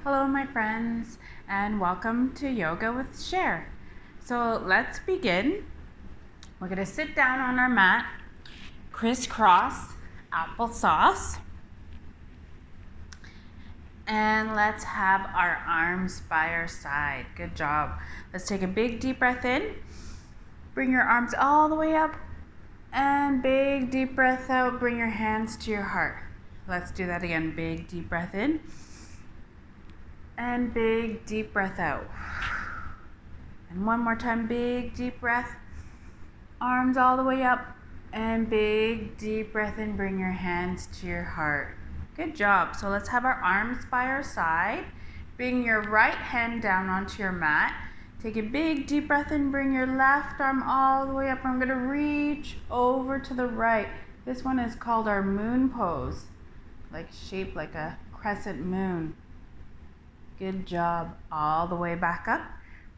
Hello, my friends, and welcome to Yoga with Cher. So let's begin. We're going to sit down on our mat, crisscross applesauce, and let's have our arms by our side. Good job. Let's take a big deep breath in. Bring your arms all the way up, and big deep breath out. Bring your hands to your heart. Let's do that again. Big deep breath in, and big deep breath out. And one more time, big deep breath. Arms all the way up, and big deep breath in. Bring your hands to your heart. Good job. So let's have our arms by our side. Bring your right hand down onto your mat. Take a big deep breath in. Bring your left arm all the way up. I'm going to reach over to the right. This one is called our moon pose, shaped like a crescent moon. Good job. All the way back up.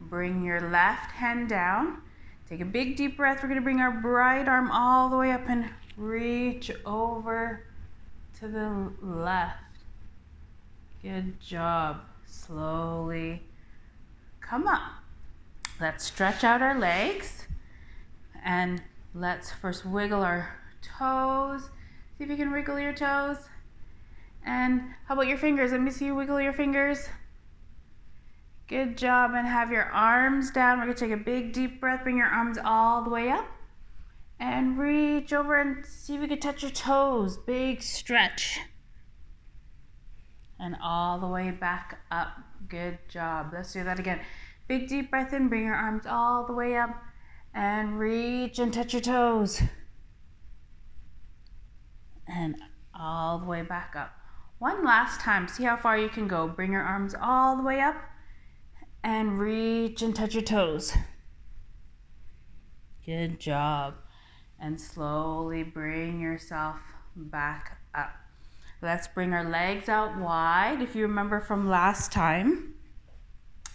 Bring your left hand down. Take a big deep breath. We're going to bring our right arm all the way up and reach over to the left. Good job. Slowly come up. Let's stretch out our legs, and let's first wiggle our toes. See if you can wiggle your toes. And how about your fingers? Let me see you wiggle your fingers. Good job. And have your arms down. We're going to take a big deep breath. Bring your arms all the way up. And reach over and see if you can touch your toes. Big stretch. And all the way back up. Good job. Let's do that again. Big deep breath in. Bring your arms all the way up. And reach and touch your toes. And all the way back up. One last time. See how far you can go. Bring your arms all the way up. And reach and touch your toes. Good job. And slowly bring yourself back up. Let's bring our legs out wide. If you remember from last time,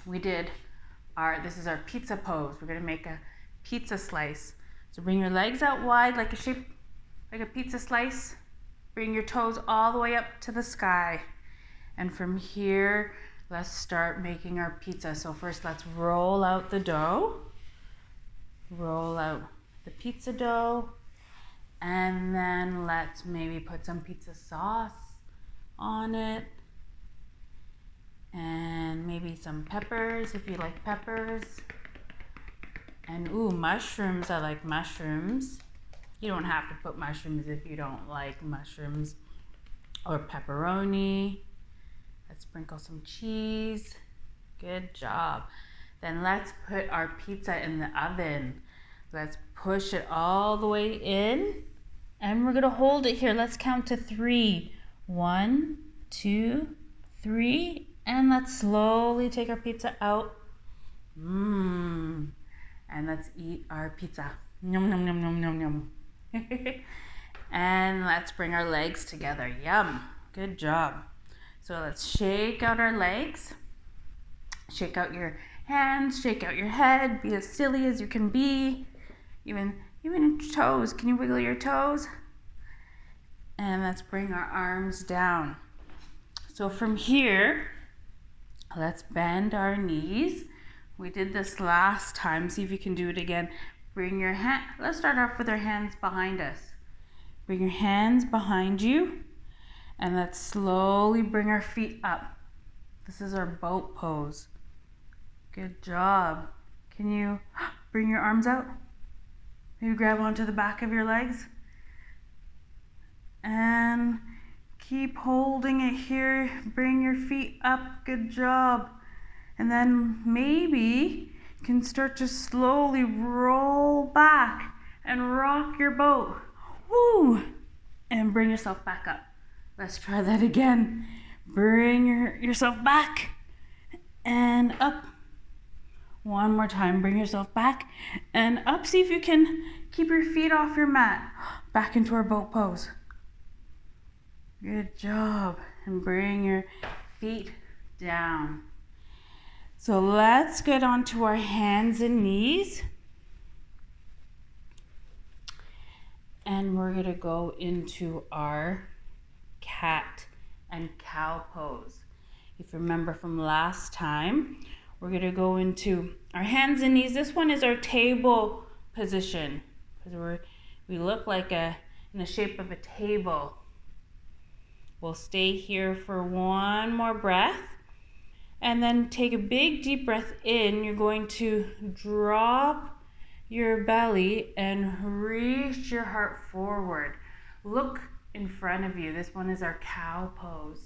this is our pizza pose. We're going to make a pizza slice. So bring your legs out wide like a pizza slice. Bring your toes all the way up to the sky. And from here, let's start making our pizza. So first, let's roll out the dough. Roll out the pizza dough. And then let's maybe put some pizza sauce on it. And maybe some peppers if you like peppers. And mushrooms. I like mushrooms. You don't have to put mushrooms if you don't like mushrooms. Or pepperoni. Let's sprinkle some cheese. Good job. Then let's put our pizza in the oven. Let's push it all the way in. And we're going to hold it here. Let's count to 3. 1, 2, 3. And let's slowly take our pizza out. And let's eat our pizza. Yum, yum, yum, yum, yum, yum. And let's bring our legs together. Yum. Good job. So let's shake out our legs. Shake out your hands. Shake out your head. Be as silly as you can be. Even your toes. Can you wiggle your toes? And let's bring our arms down. So from here, let's bend our knees. We did this last time. See if you can do it again. Bring your hand. Let's start off with our hands behind us. Bring your hands behind you. And let's slowly bring our feet up. This is our boat pose. Good job. Can you bring your arms out? Maybe grab onto the back of your legs. And keep holding it here. Bring your feet up. Good job. And then maybe you can start to slowly roll back and rock your boat. Woo! And bring yourself back up. Let's try that again. Bring yourself back and up. One more time. Bring yourself back and up. See if you can keep your feet off your mat. Back into our boat pose. Good job. And bring your feet down. So let's get onto our hands and knees. And we're going to go into our cat and cow pose. If you remember from last time, we're going to go into our hands and knees. This one is our table position because we look like in the shape of a table. We'll stay here for one more breath and then take a big deep breath in. You're going to drop your belly and reach your heart forward. Look in front of you. This one is our cow pose.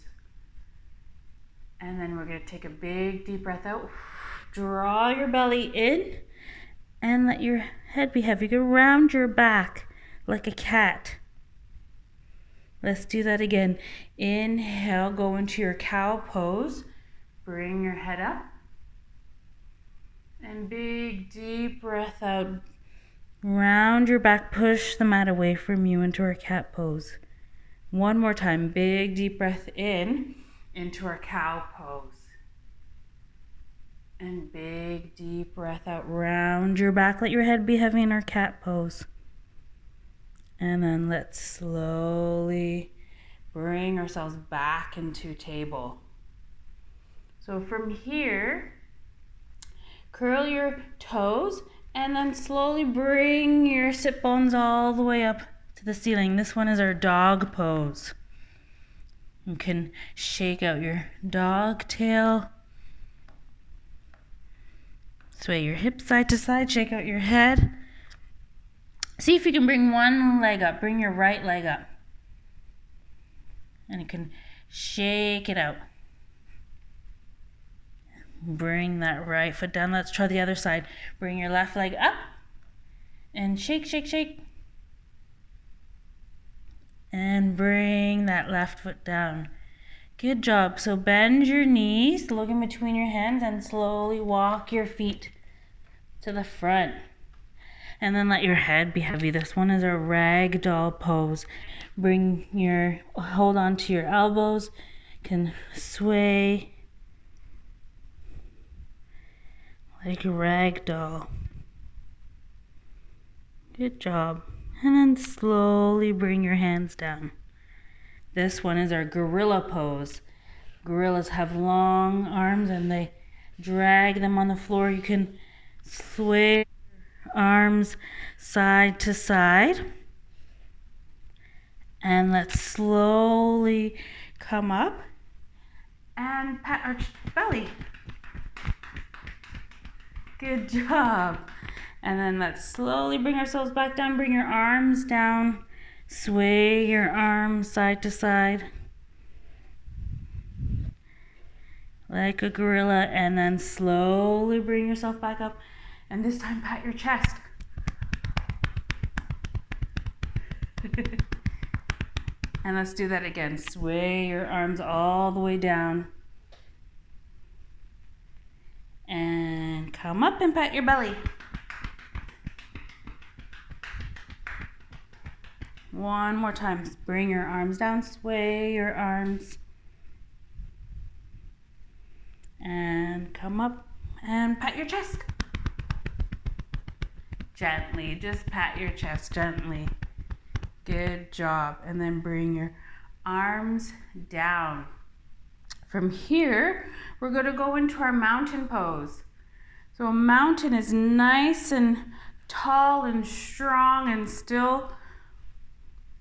And then we're going to take a big deep breath out. Draw your belly in and let your head be heavy. Go round your back like a cat. Let's do that again. Inhale, go into your cow pose. Bring your head up. And big deep breath out. Round your back, push the mat away from you into our cat pose. One more time, big deep breath in into our cow pose. And big deep breath out, round your back, let your head be heavy in our cat pose. And then let's slowly bring ourselves back into table. So from here, curl your toes and then slowly bring your sit bones all the way up to the ceiling. This one is our dog pose. You can shake out your dog tail. Sway your hips side to side, shake out your head. See if you can bring one leg up. Bring your right leg up. And you can shake it out. Bring that right foot down. Let's try the other side. Bring your left leg up. And shake, shake, shake. And bring that left foot down. Good job. So bend your knees, look in between your hands, and slowly walk your feet to the front. And then let your head be heavy. This one is a ragdoll pose. Hold on to your elbows. Can sway like a ragdoll. Good job. And then slowly bring your hands down. This one is our gorilla pose. Gorillas have long arms and they drag them on the floor. You can sway arms side to side. And let's slowly come up and pat our belly. Good job. And then let's slowly bring ourselves back down. Bring your arms down. Sway your arms side to side like a gorilla, and then slowly bring yourself back up. And this time pat your chest. And let's do that again. Sway your arms all the way down. And come up and pat your belly. One more time. Bring your arms down. Sway your arms. And come up and pat your chest. Gently. Just pat your chest gently. Good job. And then bring your arms down. From here, we're going to go into our mountain pose. So a mountain is nice and tall and strong and still.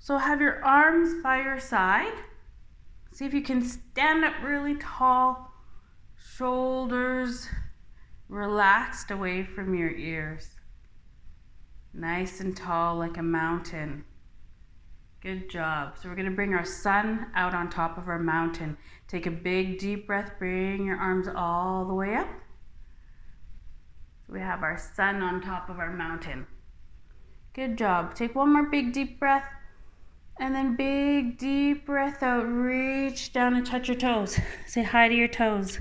So have your arms by your side. See if you can stand up really tall. Shoulders relaxed away from your ears. Nice and tall like a mountain. Good job. So we're going to bring our sun out on top of our mountain. Take a big deep breath. Bring your arms all the way up. So we have our sun on top of our mountain. Good job. Take one more big deep breath. And then big deep breath out. Reach down and touch your toes. Say hi to your toes.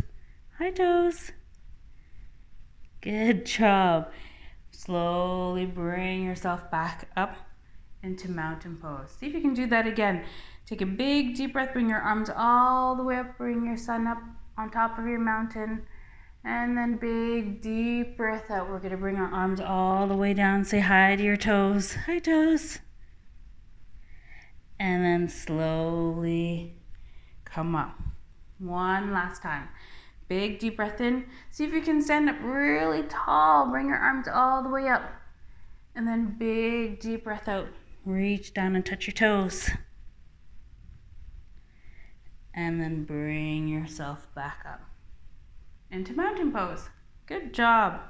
Hi, toes. Good job. Slowly bring yourself back up into mountain pose. See if you can do that again. Take a big deep breath. Bring your arms all the way up. Bring your sun up on top of your mountain. And then big deep breath out. We're going to bring our arms all the way down. Say hi to your toes. Hi, toes. And then slowly come up. One last time. Big deep breath in. See if you can stand up really tall. Bring your arms all the way up. And then big deep breath out. Reach down and touch your toes. And then bring yourself back up into mountain pose. Good job.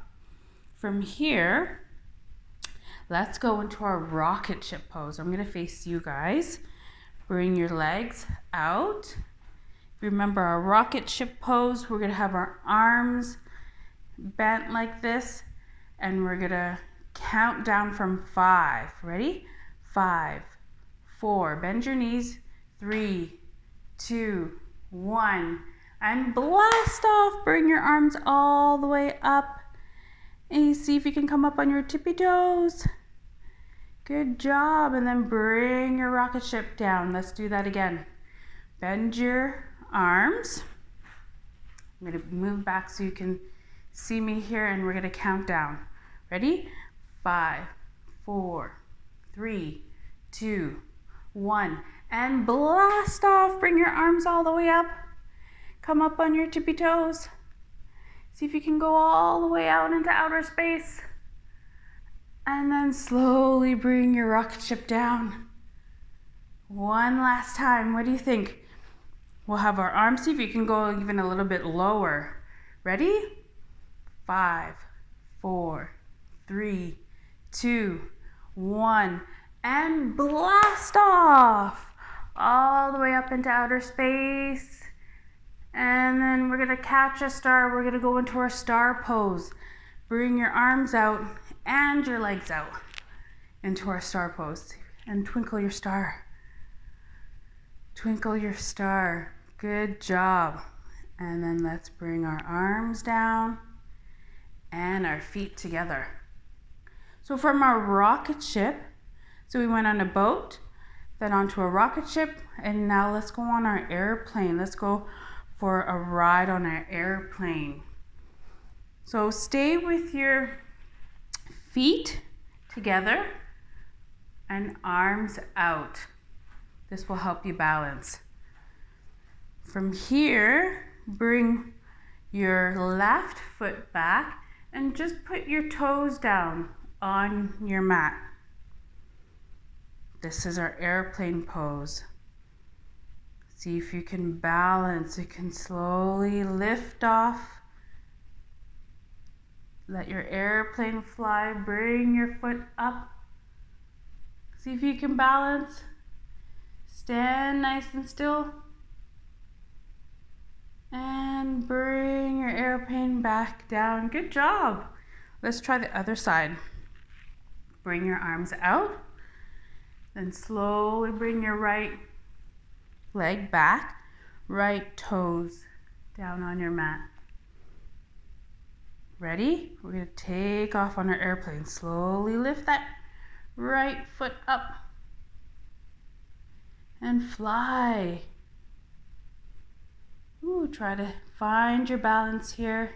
From here, let's go into our rocket ship pose. I'm going to face you guys. Bring your legs out. Remember our rocket ship pose. We're going to have our arms bent like this, and we're going to count down from 5. Ready? 5, 4. Bend your knees. 3, 2, 1. And blast off. Bring your arms all the way up. And you see if you can come up on your tippy toes. Good job. And then bring your rocket ship down. Let's do that again. Bend your arms. I'm going to move back so you can see me here, and we're going to count down. Ready? 5, 4, 3, 2, 1. And blast off. Bring your arms all the way up. Come up on your tippy toes. See if you can go all the way out into outer space. And then slowly bring your rocket ship down. One last time. What do you think? We'll have our arms. See if you can go even a little bit lower. Ready? 5, 4, 3, 2, 1. And blast off. All the way up into outer space. And then we're going to catch a star. We're going to go into our star pose. Bring your arms out and your legs out into our star pose. And twinkle your star. Twinkle your star. Good job. And then let's bring our arms down and our feet together. So from our rocket ship, so we went on a boat, then onto a rocket ship, and now let's go on our airplane. Let's go for a ride on our airplane. So stay with your feet together and arms out. This will help you balance. From here, bring your left foot back and just put your toes down on your mat. This is our airplane pose. See if you can balance. You can slowly lift off. Let your airplane fly. Bring your foot up. See if you can balance. Stand nice and still. And bring your airplane back down. Good job. Let's try the other side. Bring your arms out. Then slowly bring your right leg back, right toes down on your mat. Ready? We're going to take off on our airplane. Slowly lift that right foot up and fly. Ooh, try to find your balance here.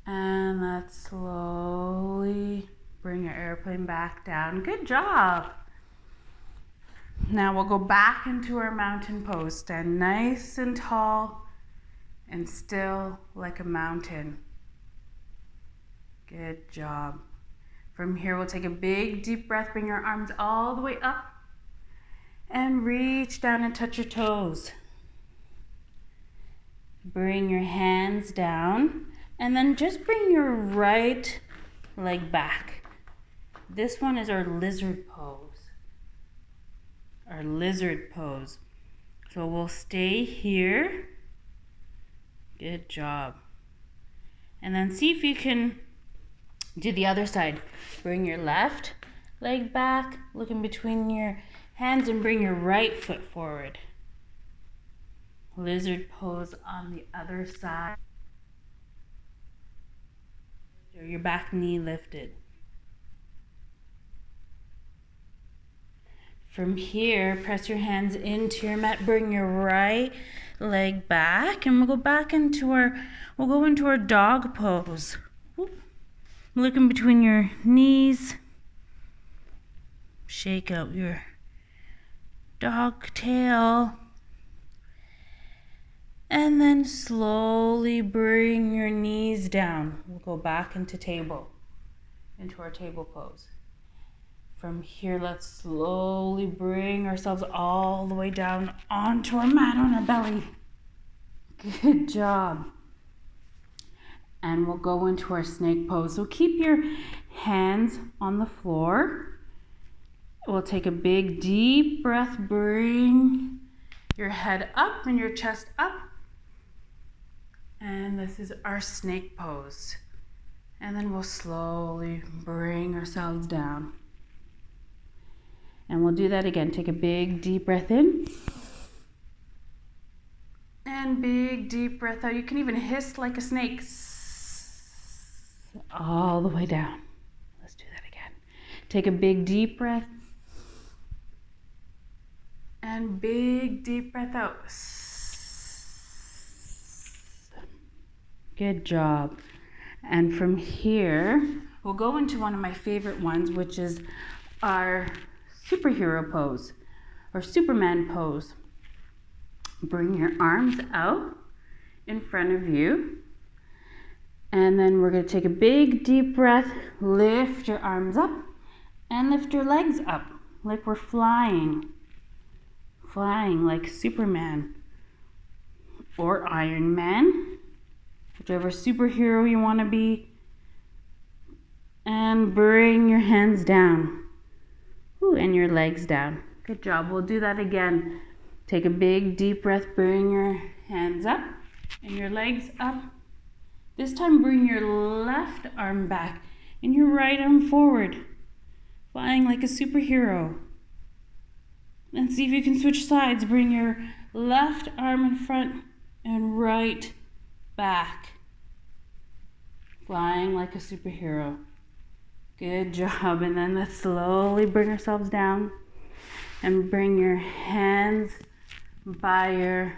And let's slowly bring your airplane back down. Good job. Now we'll go back into our mountain pose. Stand nice and tall and still like a mountain. Good job. From here, we'll take a big deep breath. Bring your arms all the way up and reach down and touch your toes. Bring your hands down and then just bring your right leg back. This one is our lizard pose. Our lizard pose. So we'll stay here. Good job. And then see if you can do the other side. Bring your left leg back, look in between your hands, and bring your right foot forward. Lizard pose on the other side. Your back knee lifted. From here, press your hands into your mat. Bring your right leg back, and we'll go into our dog pose. Look in between your knees. Shake out your dog tail. And then slowly bring your knees down. We'll go back into our table pose. From here, let's slowly bring ourselves all the way down onto our mat on our belly. Good job. And we'll go into our snake pose. So keep your hands on the floor. We'll take a big deep breath. Bring your head up and your chest up. And this is our snake pose. And then we'll slowly bring ourselves down. And we'll do that again. Take a big deep breath in. And big deep breath out. You can even hiss like a snake. All the way down. Let's do that again. Take a big deep breath. And big deep breath out. Good job. And from here, we'll go into one of my favorite ones, which is our superhero pose or Superman pose. Bring your arms out in front of you. And then we're going to take a big deep breath. Lift your arms up and lift your legs up like we're flying. Flying like Superman or Iron Man. Whichever superhero you want to be. And bring your hands down. Ooh, and your legs down. Good job. We'll do that again. Take a big deep breath. Bring your hands up and your legs up. This time bring your left arm back and your right arm forward. Flying like a superhero. And see if you can switch sides. Bring your left arm in front and right back. Flying like a superhero. Good job. And then let's slowly bring ourselves down and bring your hands by your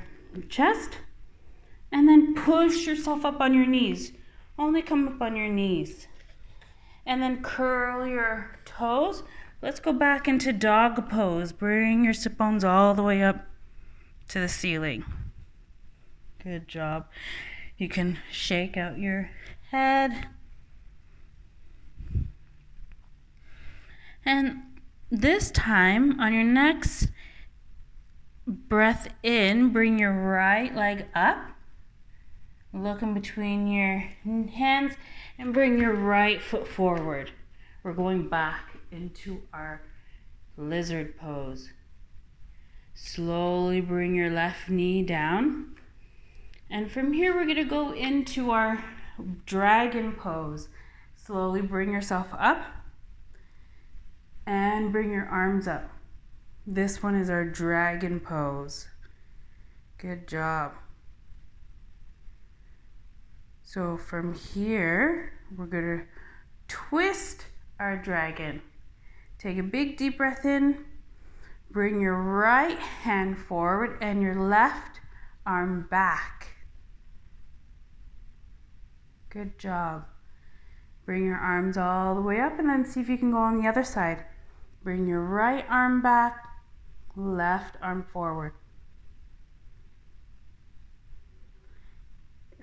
chest. And then push yourself up on your knees. Only come up on your knees. And then curl your toes. Let's go back into dog pose. Bring your sit bones all the way up to the ceiling. Good job. You can shake out your head. And this time, on your next breath in, bring your right leg up. Look in between your hands and bring your right foot forward. We're going back into our lizard pose. Slowly bring your left knee down. And from here, we're going to go into our dragon pose. Slowly bring yourself up and bring your arms up. This one is our dragon pose. Good job. So from here, we're going to twist our dragon. Take a big deep breath in. Bring your right hand forward and your left arm back. Good job. Bring your arms all the way up and then see if you can go on the other side. Bring your right arm back, left arm forward.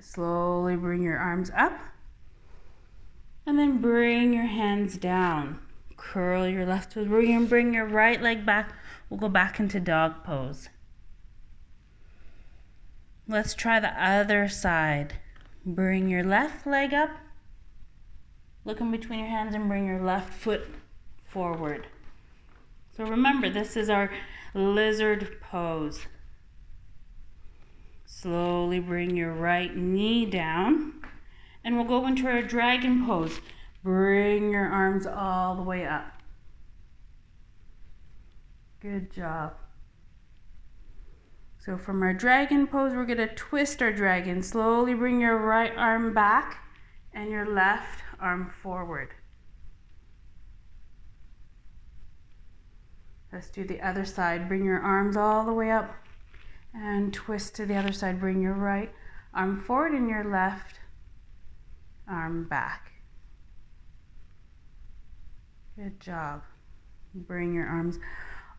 Slowly bring your arms up and then bring your hands down. Curl your left toes. We're going to bring your right leg back. We'll go back into dog pose. Let's try the other side. Bring your left leg up. Look in between your hands and bring your left foot forward. So remember, this is our lizard pose. Slowly bring your right knee down. And we'll go into our dragon pose. Bring your arms all the way up. Good job. So from our dragon pose, we're going to twist our dragon. Slowly bring your right arm back and your left arm forward. Let's do the other side. Bring your arms all the way up and twist to the other side. Bring your right arm forward and your left arm back. Good job. Bring your arms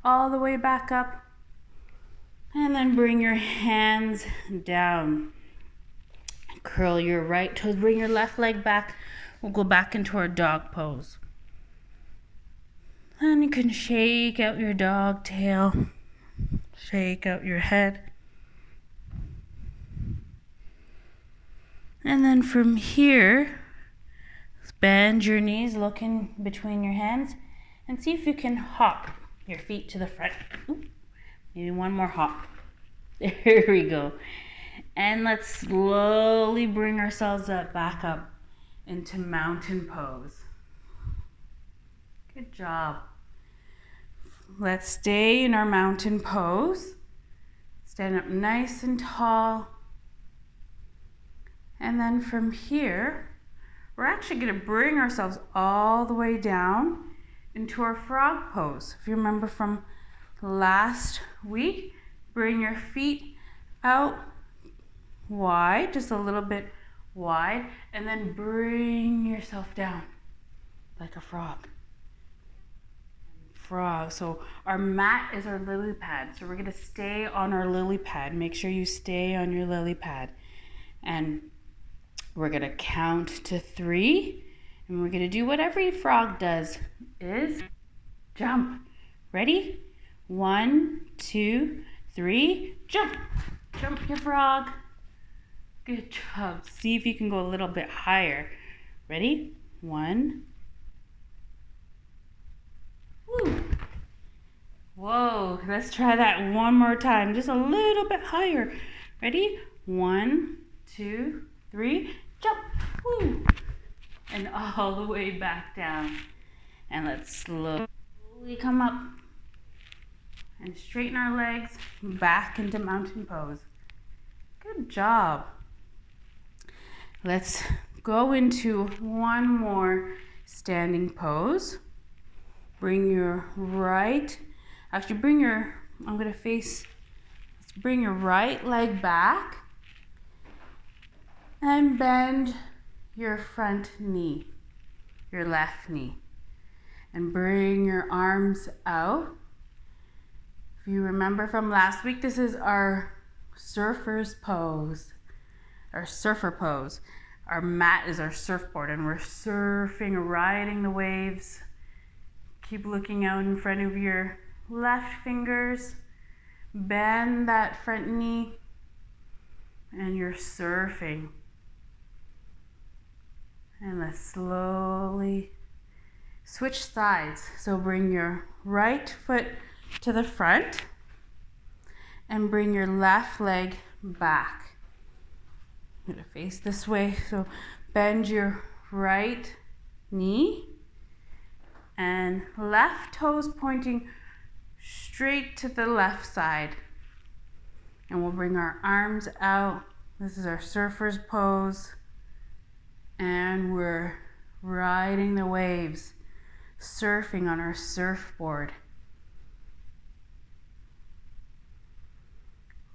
all the way back up And then bring your hands down. Curl your right toes, bring your left leg back. We'll go back into our dog pose. And you can shake out your dog tail, shake out your head. And then from here, bend your knees, look in between your hands, and see if you can hop your feet to the front. Ooh, maybe one more hop. There we go. And let's slowly bring ourselves back up into mountain pose. Good job. Let's stay in our mountain pose. Stand up nice and tall. And then from here, we're actually going to bring ourselves all the way down into our frog pose. If you remember from last week, bring your feet out wide, just a little bit wide, and then bring yourself down like a frog. Frog. So our mat is our lily pad. So we're going to stay on our lily pad. Make sure you stay on your lily pad. And we're going to count to 3. And we're going to do what every frog does, is jump. Ready? 1, 2, 3, jump. Jump your frog. Good job. See if you can go a little bit higher. Ready? 1. Woo. Whoa, let's try that one more time. Just a little bit higher. Ready? 1, 2, 3, jump. Woo. And all the way back down. And let's slowly come up and straighten our legs back into mountain pose. Good job. Let's go into one more standing pose. Bring your right, bring your right leg back and bend your front knee, your left knee, and bring your arms out. If you remember from last week, this is our surfer's pose, our surfer pose. Our mat is our surfboard and we're surfing, riding the waves. Keep looking out in front of your left fingers. Bend that front knee and you're surfing. And let's slowly switch sides. So bring your right foot to the front and bring your left leg back. I'm going to face this way. So bend your right knee and left toes pointing straight to the left side. And we'll bring our arms out. This is our surfer's pose. And we're riding the waves, surfing on our surfboard.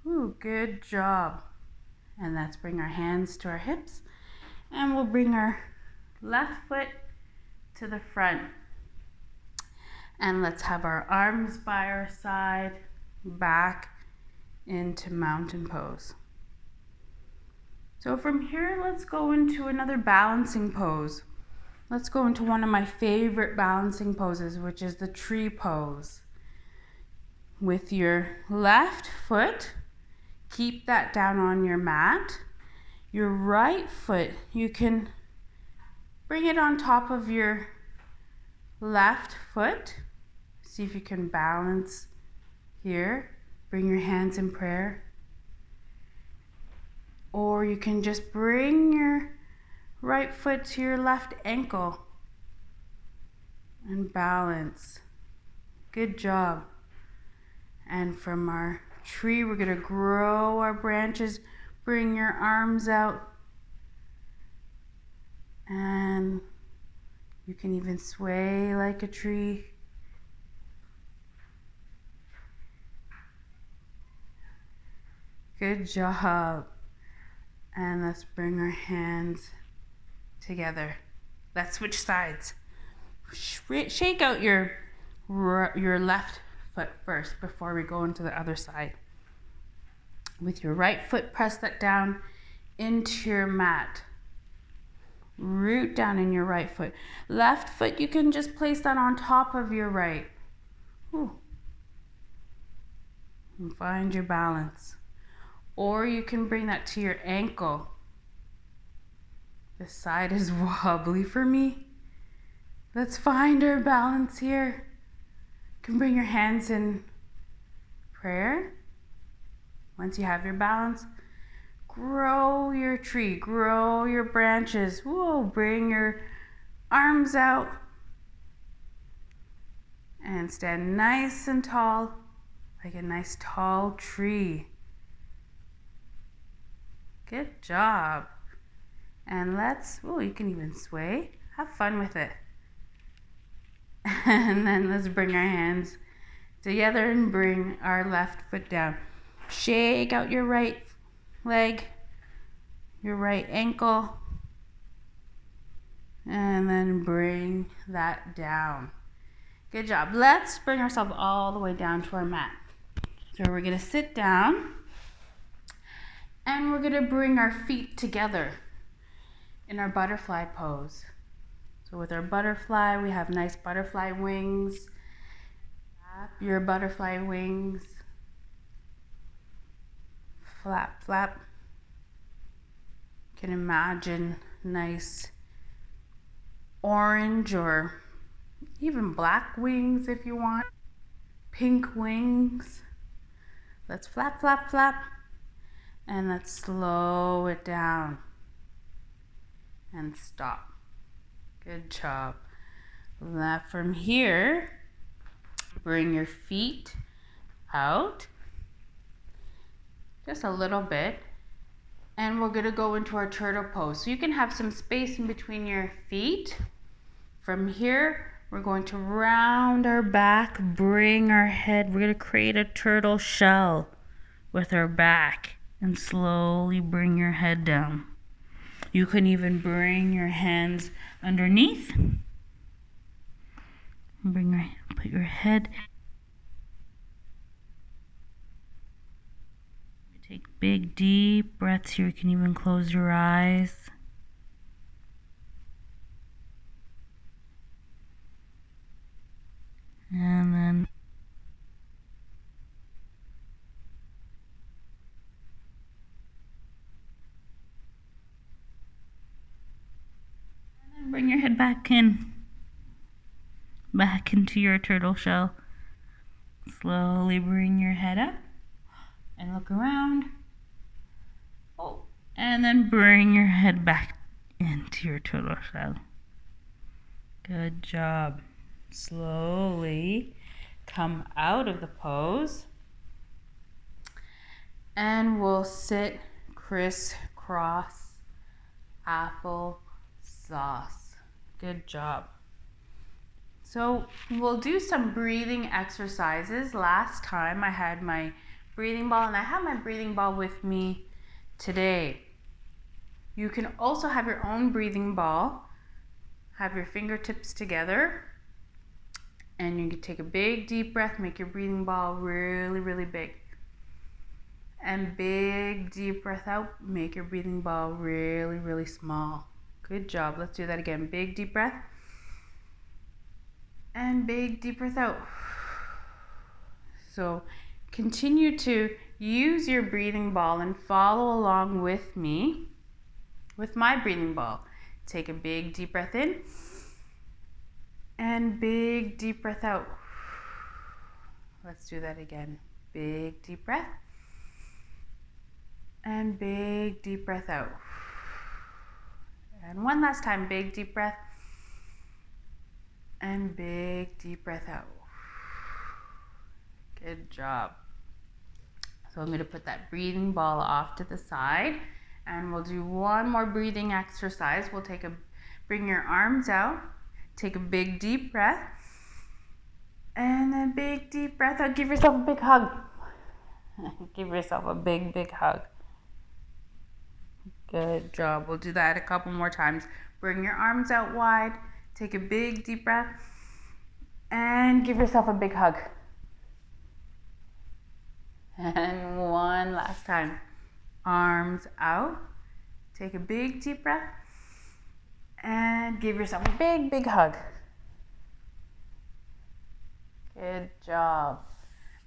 Ooh, good job. And let's bring our hands to our hips. And we'll bring our left foot to the front. And let's have our arms by our side, back into mountain pose. So from here, let's go into another balancing pose. Let's go into one of my favorite balancing poses, which is the tree pose. With your left foot, keep that down on your mat. Your right foot, you can bring it on top of your left foot. See if you can balance here. Bring your hands in prayer. Or you can just bring your right foot to your left ankle and balance. Good job. And from our tree, we're going to grow our branches. Bring your arms out. And you can even sway like a tree. Good job. And let's bring our hands together. Let's switch sides. Shake out your left foot first before we go into the other side. With your right foot, press that down into your mat. Root down in your right foot. Left foot, you can just place that on top of your right. Ooh. And find your balance. Or you can bring that to your ankle. This side is wobbly for me. Let's find our balance here. You can bring your hands in prayer. Once you have your balance, grow your tree, grow your branches. Whoa, bring your arms out and stand nice and tall, like a nice tall tree. Good job. And you can even sway. Have fun with it. And then let's bring our hands together and bring our left foot down. Shake out your right leg, your right ankle, and then bring that down. Good job. Let's bring ourselves all the way down to our mat. So we're going to sit down and we're going to bring our feet together in our butterfly pose. So with our butterfly, we have nice butterfly wings. Flap your butterfly wings. Flap, flap. You can imagine nice orange or even black wings if you want. Pink wings. Let's flap, flap, flap. And let's slow it down. And stop. Good job. Now from here, bring your feet out. Just a little bit. And we're going to go into our turtle pose. So you can have some space in between your feet. From here, we're going to round our back, bring our head. We're going to create a turtle shell with our back and slowly bring your head down. You can even bring your hands underneath. Put your head. Take big, deep breaths here. You can even close your eyes. And then bring your head back into your turtle shell. Slowly bring your head up and look around. Oh, and then bring your head back into your turtle shell. Good job. Slowly come out of the pose. And we'll sit crisscross apple sauce. Good job. So we'll do some breathing exercises. Last time I had my breathing ball, and I have my breathing ball with me today. You can also have your own breathing ball. Have your fingertips together. And you can take a big deep breath, make your breathing ball really, really big. And big deep breath out, make your breathing ball really, really small. Good job. Let's do that again. Big deep breath. And big deep breath out. So continue to use your breathing ball and follow along with me with my breathing ball. Take a big deep breath in and big deep breath out. Let's do that again. Big deep breath and big deep breath out. And one last time, big deep breath and big deep breath out. Good job. So I'm going to put that breathing ball off to the side and we'll do one more breathing exercise. We'll bring your arms out, take a big deep breath and then big deep breath out. Give yourself a big hug. Give yourself a big, big hug. Good job. We'll do that a couple more times. Bring your arms out wide. Take a big deep breath. And give yourself a big hug. And one last time. Arms out. Take a big deep breath. And give yourself a big, big hug. Good job.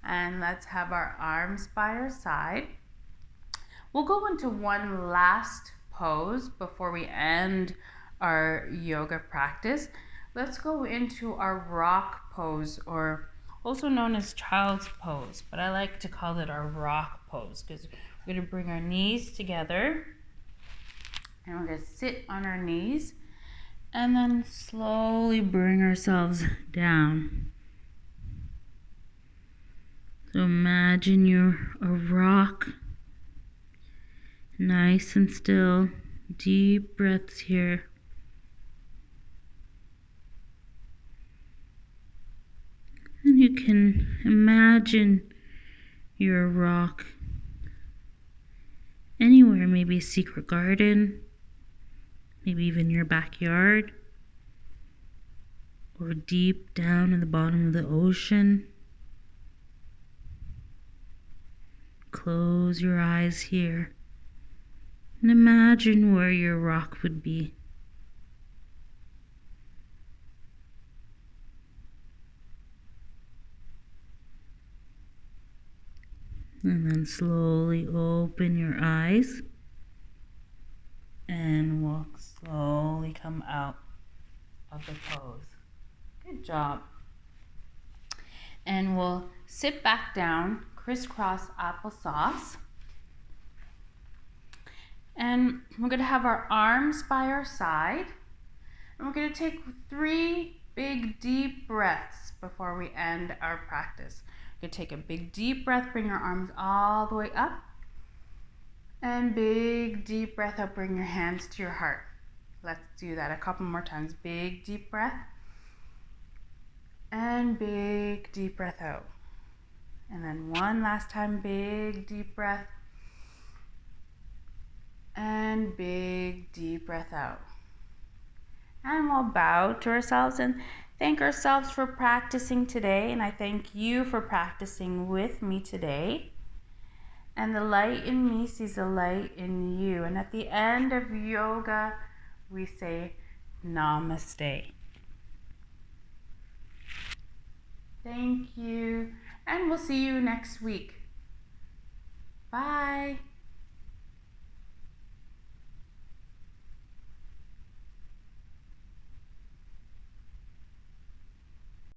And let's have our arms by our side. We'll go into one last pose before we end our yoga practice. Let's go into our rock pose, or also known as child's pose, but I like to call it our rock pose because we're going to bring our knees together and we're going to sit on our knees and then slowly bring ourselves down. So imagine you're a rock, nice and still, deep breaths here. And you can imagine you're a rock anywhere, maybe a secret garden, maybe even your backyard, or deep down in the bottom of the ocean. Close your eyes here and imagine where your rock would be. And then slowly open your eyes and walk slowly come out of the pose. Good job. And we'll sit back down, crisscross applesauce. And we're going to have our arms by our side. And we're going to take 3 big deep breaths before we end our practice. We're going to take a big deep breath, bring your arms all the way up. And big deep breath out, bring your hands to your heart. Let's do that a couple more times. Big deep breath. And big deep breath out. And then one last time, big deep breath. And big deep breath out. And we'll bow to ourselves and thank ourselves for practicing today. And I thank you for practicing with me today. And the light in me sees the light in you. And at the end of yoga, we say namaste. Thank you. And we'll see you next week. Bye.